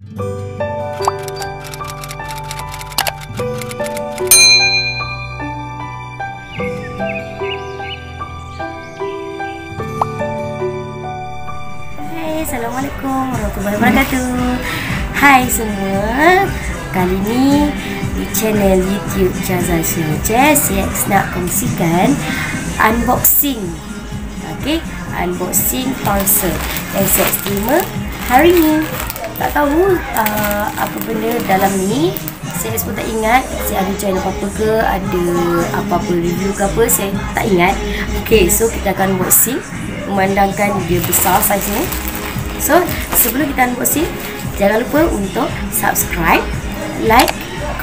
Assalamualaikum warahmatullahi wabarakatuh. Hai semua. Kali ni di channel YouTube Skinature CX nak kongsikan unboxing. Okey, unboxing ponsel yang saya terima hari ni. Tak tahu apa benda dalam ni. Saya pun tak ingat saya ada channel apa-apa ke, ada apa-apa review ke apa, saya tak ingat. Okey, so kita akan unboxing. Memandangkan dia besar saiznya. So, sebelum kita unboxing, jangan lupa untuk subscribe, like,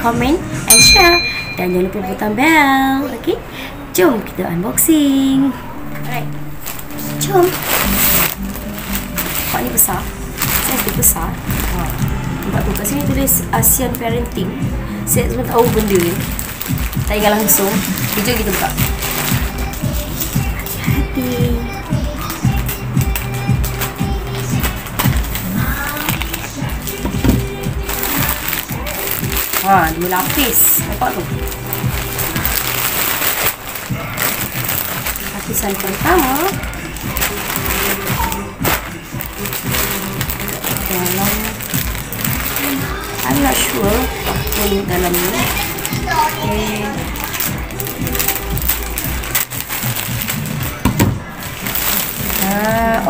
comment, and share. Dan jangan lupa butang bell. Okay? Jom kita unboxing. Alright. Jom. Nampak ni besar. Saya besar. Nampak tu, kat sini tulis ASEAN Parenting. Saya semua tahu benda ni. Tak ingat langsung. Jom kita buka. Hati-hati. Dua lapis. Nampak tu. Lapisan pertama. Dalam, I'm not sure apa yang dalam ni. Okay.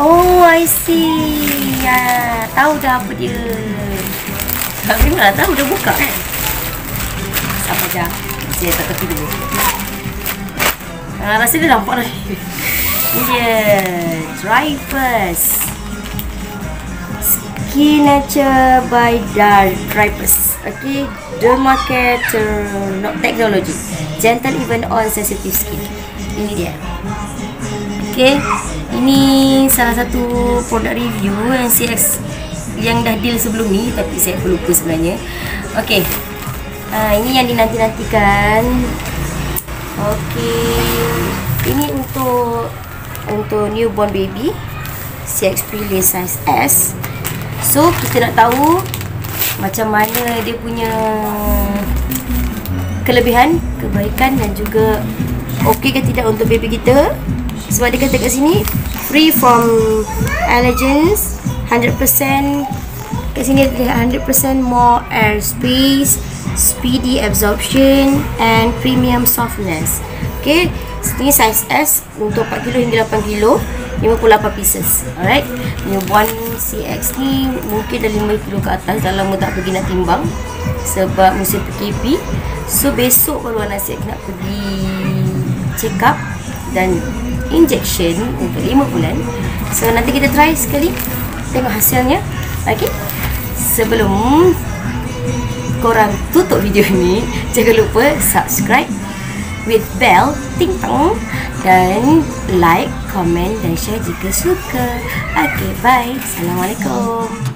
Oh, I see. Ya, tahu dah apa dia. Tak memang tahu dah buka kan. Apa dah? Saya tak tepi dulu. Rasa dia nampak dah. Ni dia Drypers. Skinature by Drypers. Okay, Terima technology. Gentle even on sensitive skin. Ini dia. Okay, ini salah satu produk review yang dah deal sebelum ni, tapi saya pun lupa sebenarnya. Okay. Ini yang dinanti-nantikan. Okey. Ini untuk newborn baby. CX pilih size S. So, kita nak tahu macam mana dia punya kelebihan, kebaikan dan juga okey ke tidak untuk baby kita. Sebab dia kata kat sini free from allergens, 100%. Kat sini ada 100% more air space, speedy absorption and premium softness. Okay, ini size S untuk 4 kilo hingga 8 kilo, 58 pieces. Alright, newborn CX ni mungkin dah 5 kilo ke atas. Dah lama tak pergi nak timbang sebab musim PKP. So besok baru anak CX nak pergi check up dan injection untuk 5 bulan. So nanti kita try sekali, tengok hasilnya. Okay, sebelum korang tutup video ni, jangan lupa subscribe with bell ting tong dan like, comment dan share jika suka. Okay, bye. Assalamualaikum.